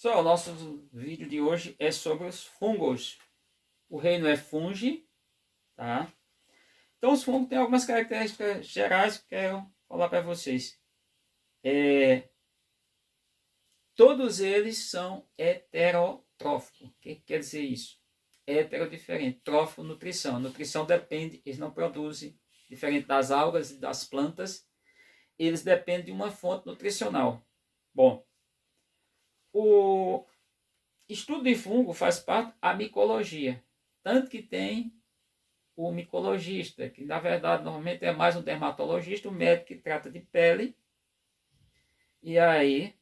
Só, o nosso vídeo de hoje é sobre os fungos. O reino é fungi, tá? Então os fungos têm algumas características gerais que eu quero falar para vocês. Todos eles são heterotróficos. O que quer dizer isso? Hetero diferente, trófico, nutrição. Nutrição depende, eles não produzem, diferente das algas e das plantas, eles dependem de uma fonte nutricional. Bom, o estudo de fungo faz parte da micologia, tanto que tem o micologista, que na verdade normalmente é mais um dermatologista, um médico que trata de pele, e aí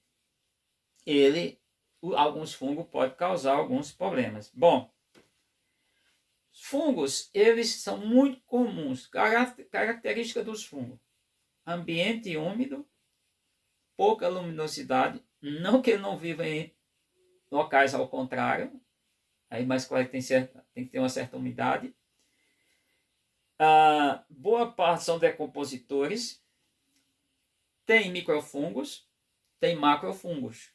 alguns fungos podem causar alguns problemas. Bom, fungos, eles são muito comuns. Característica dos fungos: ambiente úmido, pouca luminosidade, não que ele não viva em locais ao contrário, aí mais claro que tem que ter uma certa umidade. Boa parte são decompositores, tem microfungos, tem macrofungos.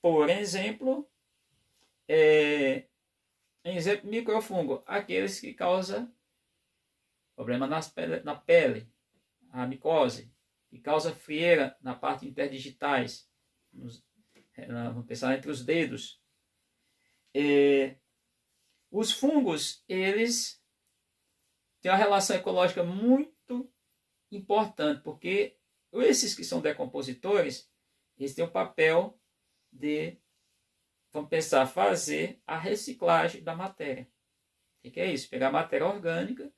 Por exemplo, microfungo, aqueles que causam problema na pele, a micose, que causa frieira na parte interdigitais, vamos pensar entre os dedos. Os fungos, eles têm uma relação ecológica muito importante, porque esses que são decompositores, eles têm o papel de, vamos pensar, fazer a reciclagem da matéria. O que é isso? Pegar matéria orgânica,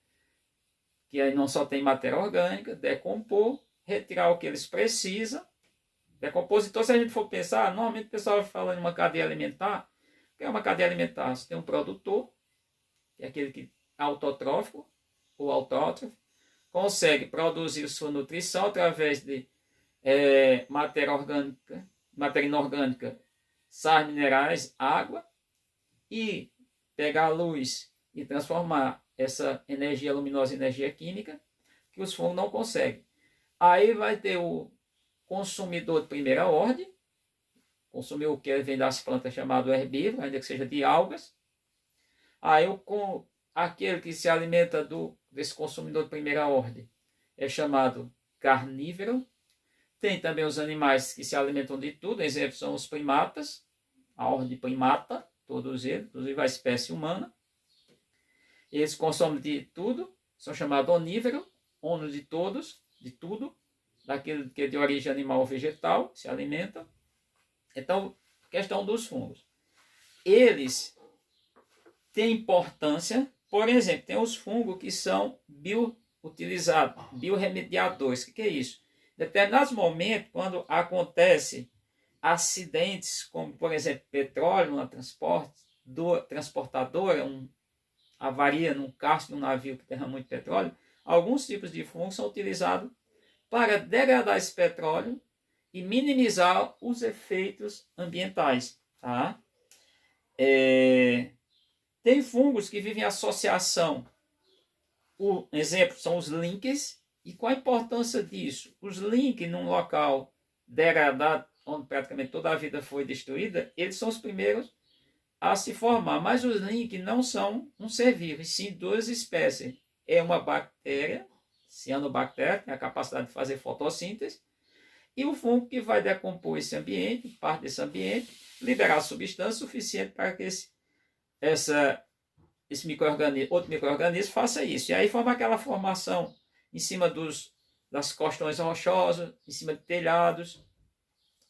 que aí não só tem matéria orgânica, decompor, retirar o que eles precisam. Decompositor, se a gente for pensar, normalmente o pessoal fala em uma cadeia alimentar. O que é uma cadeia alimentar? Você tem um produtor, que é aquele que é autotrófico ou autótrofo, consegue produzir sua nutrição através de matéria orgânica, matéria inorgânica, sais minerais, água, e pegar a luz e transformar essa energia luminosa em energia química, que os fungos não conseguem. Aí vai ter o consumidor de primeira ordem, consumir o que vem das plantas chamado herbívoro, ainda que seja de algas. Aí aquele que se alimenta desse consumidor de primeira ordem é chamado carnívoro. Tem também os animais que se alimentam de tudo, exemplo são os primatas, a ordem primata, todos eles, inclusive a espécie humana. Eles consomem de tudo, são chamados onívoros, ono de todos, de tudo, daquilo que é de origem animal ou vegetal, se alimentam. Então, questão dos fungos. Eles têm importância, por exemplo, tem os fungos que são bioutilizados, biorremediadores. O que é isso? Em determinados momentos, quando acontece acidentes, como por exemplo petróleo na transportadora, avaria num casco de um navio que derrama muito petróleo, alguns tipos de fungos são utilizados para degradar esse petróleo e minimizar os efeitos ambientais. Tá? Tem fungos que vivem em associação. O exemplo são os links. E qual a importância disso? Os links num local degradado, onde praticamente toda a vida foi destruída, eles são os primeiros a se formar. Mas os links não são um ser vivo, e sim duas espécies. É uma bactéria, cianobactéria, que tem a capacidade de fazer fotossíntese, e o fungo que vai decompor esse ambiente, parte desse ambiente, liberar substância suficiente para que esse outro micro-organismo faça isso. E aí forma aquela formação em cima das costões rochosas, em cima de telhados,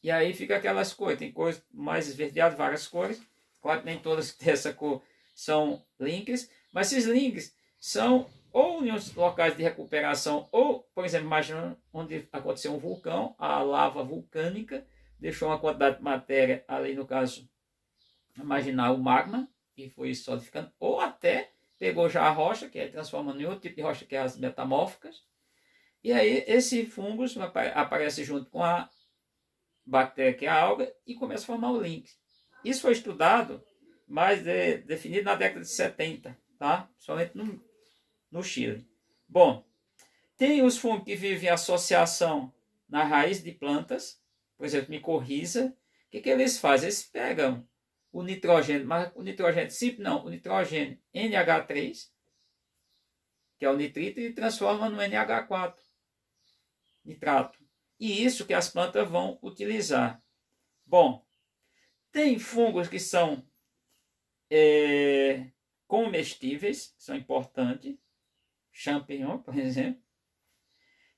e aí fica aquelas cores. Tem cores mais esverdeadas, várias cores. Claro que nem todas que têm essa cor são links, mas esses links são ou em locais de recuperação, ou, por exemplo, imagina onde aconteceu um vulcão, a lava vulcânica deixou uma quantidade de matéria ali, no caso, imaginar o magma, e foi solidificando, ou até pegou já a rocha, que é transformando em outro tipo de rocha, que é as metamórficas, e aí esse fungo aparece junto com a bactéria, que é a alga, e começa a formar o link. Isso foi estudado, mas definido na década de 70, tá? Somente no Chile. Bom, tem os fungos que vivem em associação na raiz de plantas, por exemplo, micorriza. O que eles fazem? Eles pegam o nitrogênio, mas o nitrogênio simples não, o nitrogênio NH3, que é o nitrito, e transforma no NH4, nitrato. E isso que as plantas vão utilizar. Bom, tem fungos que são comestíveis, que são importantes, champignon, por exemplo.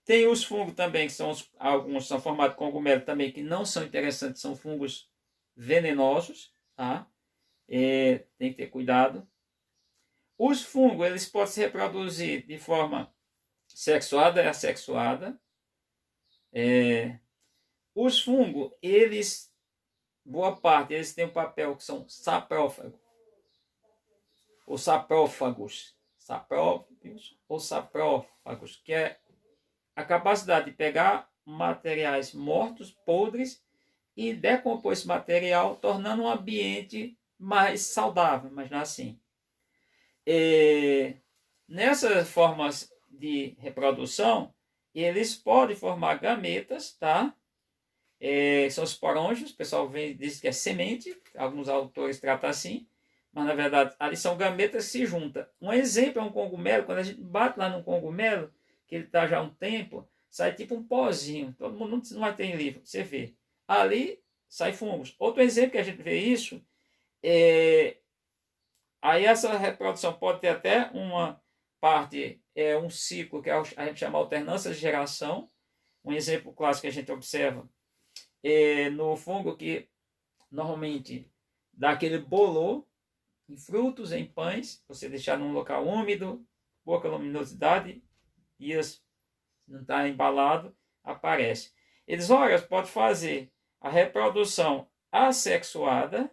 Tem os fungos também, que são alguns são formados de cogumelo também, que não são interessantes, são fungos venenosos, tá? Tem que ter cuidado. Os fungos, eles podem se reproduzir de forma sexuada e assexuada. Os fungos, eles, boa parte, eles têm um papel que são saprófagos, ou saprófagos, ou saprófagos, que é a capacidade de pegar materiais mortos, podres, e decompor esse material, tornando um ambiente mais saudável, mas não é assim. Nessas formas de reprodução, eles podem formar gametas, tá? São os porõngios, o pessoal diz que é semente, alguns autores tratam assim, mas na verdade ali são gametas que se juntam. Um exemplo é um cogumelo, quando a gente bate lá no cogumelo, que ele está já há um tempo, sai tipo um pozinho, todo mundo não vai ter em livro, você vê. Ali sai fungos. Outro exemplo que a gente vê isso, aí essa reprodução pode ter até uma parte, um ciclo que a gente chama alternância de geração. Um exemplo clássico que a gente observa no fungo que normalmente dá aquele bolor em frutos, em pães, você deixar num local úmido, pouca luminosidade, dias não está embalado, aparece. Eles, olha, podem fazer a reprodução assexuada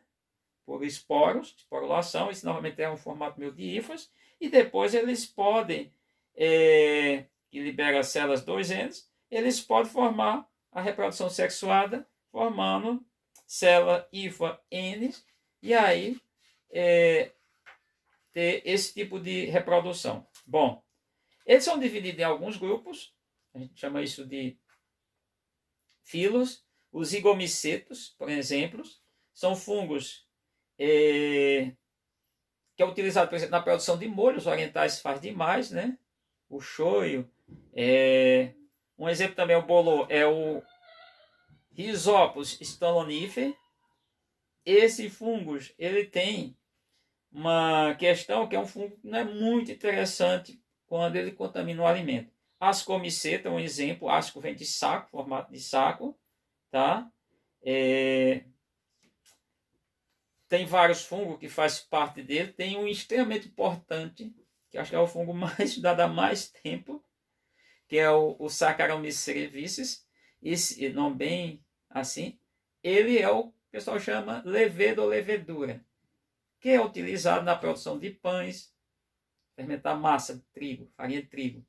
por esporos, esporulação, isso normalmente é um formato meio de hifas, e depois eles podem, que libera células 2N, eles podem formar a reprodução sexuada, formando célula hifa N, e aí ter esse tipo de reprodução. Bom, eles são divididos em alguns grupos, a gente chama isso de filos. Os zigomicetos, por exemplo, são fungos que é utilizado, por exemplo, na produção de molhos orientais, faz demais, né? O shoyu. Um exemplo também, o bolor, é o Rhizopus stolonifer. Esse fungo, ele tem uma questão que é um fungo que não é muito interessante quando ele contamina o alimento. Ascomiceta é um exemplo, asco vem de saco, formato de saco, tá? Tem vários fungos que fazem parte dele, tem um extremamente importante, que acho que é o fungo mais estudado há mais tempo, que é o Saccharomyces cerevisiae, esse nome bem assim, ele é o pessoal chama levedo ou levedura, que é utilizado na produção de pães, fermentar massa de trigo, farinha de trigo,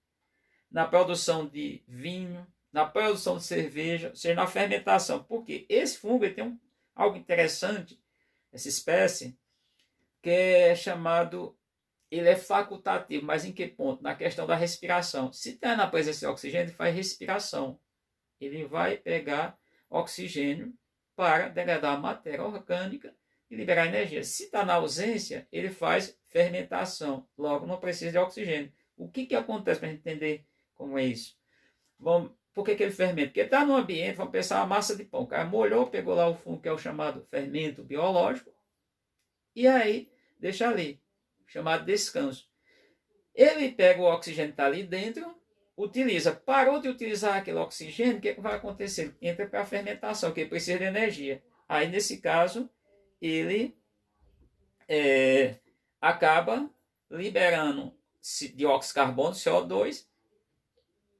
na produção de vinho, na produção de cerveja, ou seja, na fermentação. Porque esse fungo tem algo interessante, essa espécie, que é chamado, ele é facultativo, mas em que ponto? Na questão da respiração. Se está na presença de oxigênio, ele faz respiração. Ele vai pegar oxigênio para degradar a matéria orgânica e liberar energia. Se está na ausência, ele faz fermentação. Logo, não precisa de oxigênio. O que acontece para a gente entender como é isso? Por que ele fermenta? Porque está no ambiente, vamos pensar uma massa de pão. O cara molhou, pegou lá o fungo, que é o chamado fermento biológico, e aí deixa ali, chamado descanso. Ele pega o oxigênio que está ali dentro, utiliza. Parou de utilizar aquele oxigênio, o que vai acontecer? Entra para a fermentação, que ele precisa de energia. Aí, nesse caso, ele acaba liberando dióxido de carbono, CO2.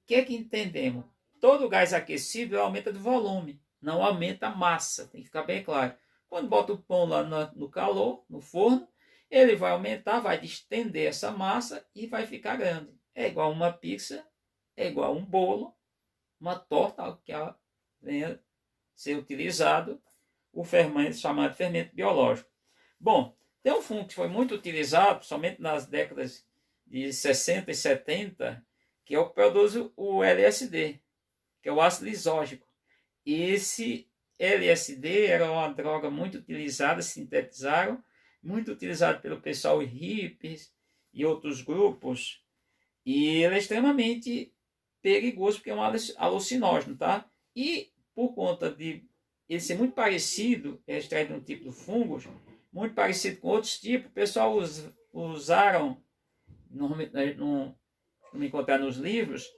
O que entendemos? Todo gás aquecido aumenta de volume, não aumenta a massa, tem que ficar bem claro. Quando bota o pão lá no calor, no forno, ele vai aumentar, vai distender essa massa e vai ficar grande. É igual uma pizza, é igual um bolo, uma torta, que venha ser utilizado o fermento chamado fermento biológico. Bom, tem um fungo que foi muito utilizado, somente nas décadas de 60 e 70, que é o que produz o LSD, que é o ácido lisógico. Esse LSD era uma droga muito utilizada, sintetizaram, muito utilizada pelo pessoal hippies e outros grupos, e ele é extremamente perigoso porque é um alucinógeno, tá? E por conta de ele ser muito parecido, é extraído de um tipo de fungos, muito parecido com outros tipos, o pessoal usaram, não me encontrar nos livros,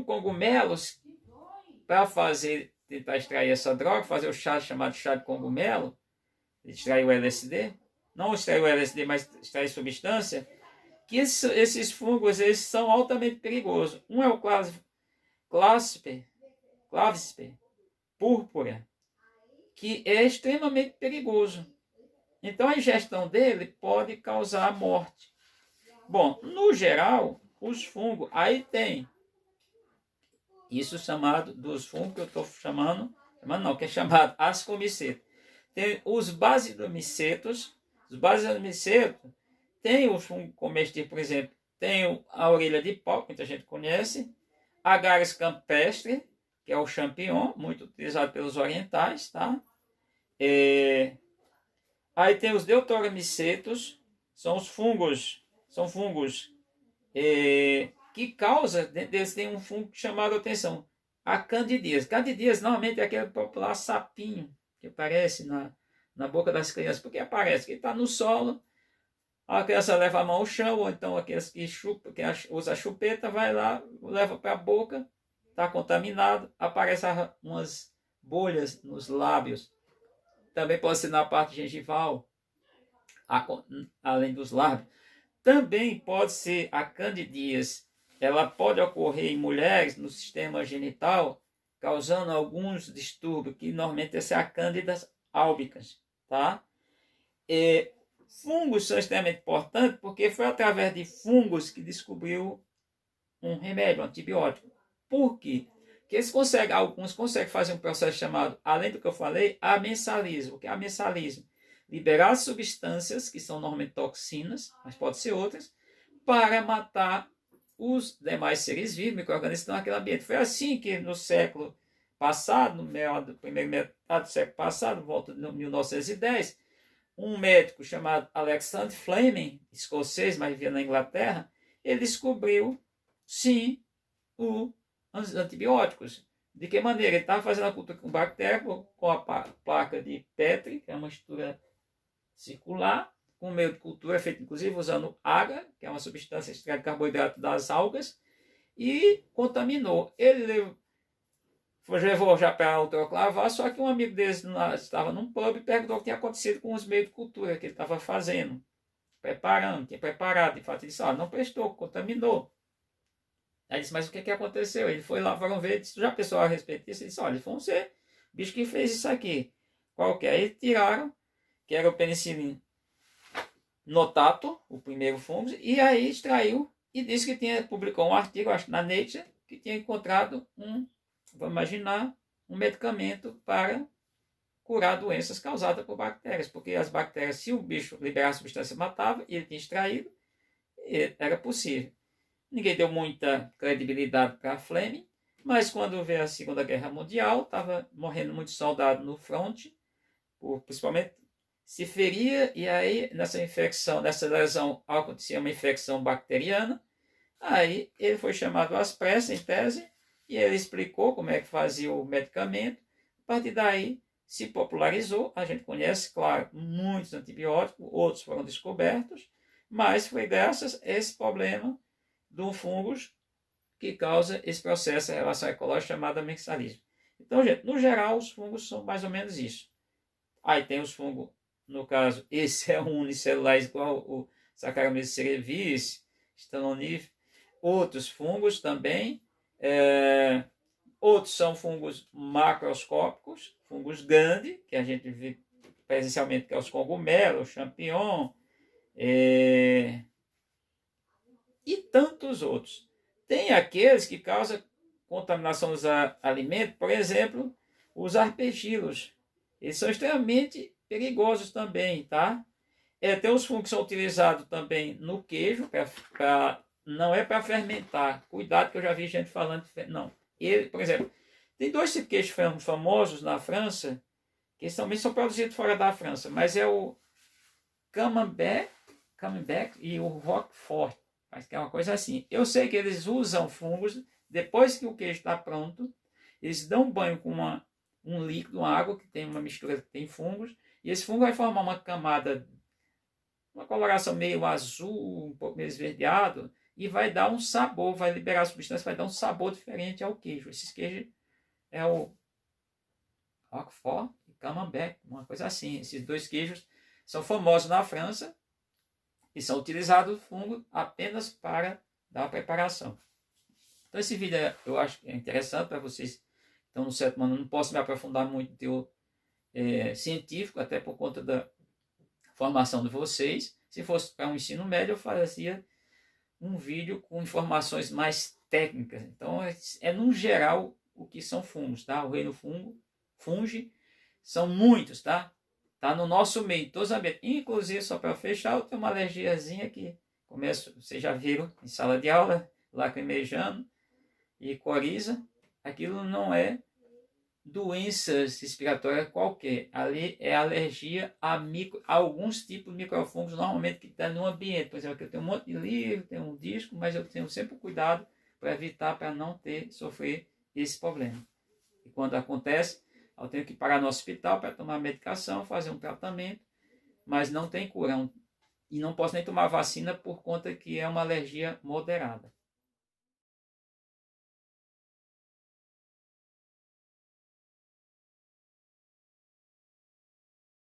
cogumelos para tentar extrair essa droga, fazer o chá chamado chá de cogumelo, extrair o LSD, não extrair o LSD, mas extrair substância, que esses fungos eles são altamente perigosos. Um é o Clavesper púrpura, que é extremamente perigoso. Então a ingestão dele pode causar morte. Bom, no geral, os fungos, aí tem isso chamado dos fungos que eu estou chamando não, que é chamado ascomiceto. Tem os basilomicetos. Os basilomicetos tem o fungo comestível, por exemplo, tem a orelha de pau, que muita gente conhece, Agaricus campestre, que é o champignon, muito utilizado pelos orientais, tá? Aí tem os deuteromicetos, são fungos que causa, dentro deles tem um fungo que chamaram a atenção, a candidíase. Candidíase normalmente é aquele popular sapinho que aparece na boca das crianças, porque aparece que está no solo, a criança leva a mão ao chão, ou então aqueles que usa a chupeta, vai lá, leva para a boca, está contaminado, aparecem umas bolhas nos lábios. Também pode ser na parte gengival, além dos lábios. Também pode ser a candidíase. Ela pode ocorrer em mulheres no sistema genital, causando alguns distúrbios, que normalmente é a Candida albicans, tá? Fungos são extremamente importantes porque foi através de fungos que descobriu um remédio, um antibiótico. Por quê? Porque alguns conseguem fazer um processo chamado, além do que eu falei, amensalismo. O que é amensalismo? Liberar substâncias, que são normalmente toxinas, mas pode ser outras, para matar os demais seres vivos, micro-organismos que estão naquele ambiente. Foi assim que no século passado, no primeiro metade do século passado, volta de 1910, um médico chamado Alexander Fleming, escocês, mas vivia na Inglaterra, ele descobriu, sim, os antibióticos. De que maneira? Ele estava fazendo a cultura com bactéria, com a placa de Petri, que é uma estrutura circular, com meio de cultura feito inclusive usando agar, que é uma substância extraída de carboidrato das algas, e contaminou. Ele levou já para autoclavar, só que um amigo dele estava num pub e perguntou o que tinha acontecido com os meios de cultura que ele estava fazendo, tinha preparado. De fato, ele disse, não prestou, contaminou. Aí disse, mas o que aconteceu? Ele foi lá, foram ver, disse, já pensou a respeito disso? Ele disse, olha, foi um bicho que fez isso aqui. Qual que é? Aí tiraram, que era o penicilin notato, o primeiro fungo, e aí extraiu e disse que publicou um artigo, acho que na Nature, que tinha encontrado vamos imaginar, um medicamento para curar doenças causadas por bactérias, porque as bactérias, se o bicho liberasse a substância, matava, e ele tinha extraído, era possível. Ninguém deu muita credibilidade para Fleming, mas quando veio a Segunda Guerra Mundial, estava morrendo muitos soldados no fronte, principalmente se feria, e aí nessa infecção, nessa lesão, acontecia uma infecção bacteriana, aí ele foi chamado às pressas, em tese, e ele explicou como é que fazia o medicamento. A partir daí se popularizou, a gente conhece, claro, muitos antibióticos, outros foram descobertos, mas foi graças a esse problema do fungos que causa esse processo em relação ecológica chamado amensalismo. Então, gente, no geral, os fungos são mais ou menos isso. Aí tem os fungos, no caso, esse é um unicelular igual o Saccharomyces cerevisiae, Staphylococcus, outros fungos também, outros são fungos macroscópicos, fungos grandes, que a gente vê presencialmente, que é os cogumelos, champignon, e tantos outros. Tem aqueles que causam contaminação dos alimentos, por exemplo, os arpegilos. Eles são extremamente perigosos também, tá? Tem os fungos que são utilizados também no queijo, não é para fermentar. Cuidado que eu já vi gente falando, não. Ele, por exemplo, Tem 2 tipos de queijos famosos na França, que também são produzidos fora da França, mas é o Camembert e o Roquefort. Acho que é uma coisa assim. Eu sei que eles usam fungos, depois que o queijo está pronto, eles dão banho com um líquido, uma água que tem uma mistura que tem fungos, e esse fungo vai formar uma camada, uma coloração meio azul, um pouco meio esverdeado, e vai dar um sabor, vai liberar a substância, vai dar um sabor diferente ao queijo. Esses queijos é o Roquefort e Camembert, uma coisa assim. Esses 2 queijos são famosos na França e são utilizados fungo apenas para dar a preparação. Então esse vídeo eu acho que é interessante para vocês. Então, no sétimo ano, não posso me aprofundar muito no teor científico, até por conta da formação de vocês. Se fosse para um ensino médio, eu fazia um vídeo com informações mais técnicas. Então, no geral o que são fungos, tá? O reino fungi são muitos, tá? Tá no nosso meio, todos os ambientes. Inclusive, só para fechar, eu tenho uma alergiazinha que vocês já viram em sala de aula, lacrimejando e coriza. Aquilo não é doença respiratória qualquer. Ali é alergia a alguns tipos de microfungos, normalmente que estão no ambiente. Por exemplo, eu tenho um monte de livro, tenho um disco, mas eu tenho sempre cuidado para evitar, para não sofrer esse problema. E quando acontece, eu tenho que parar no hospital para tomar medicação, fazer um tratamento, mas não tem cura. E não posso nem tomar vacina por conta que é uma alergia moderada.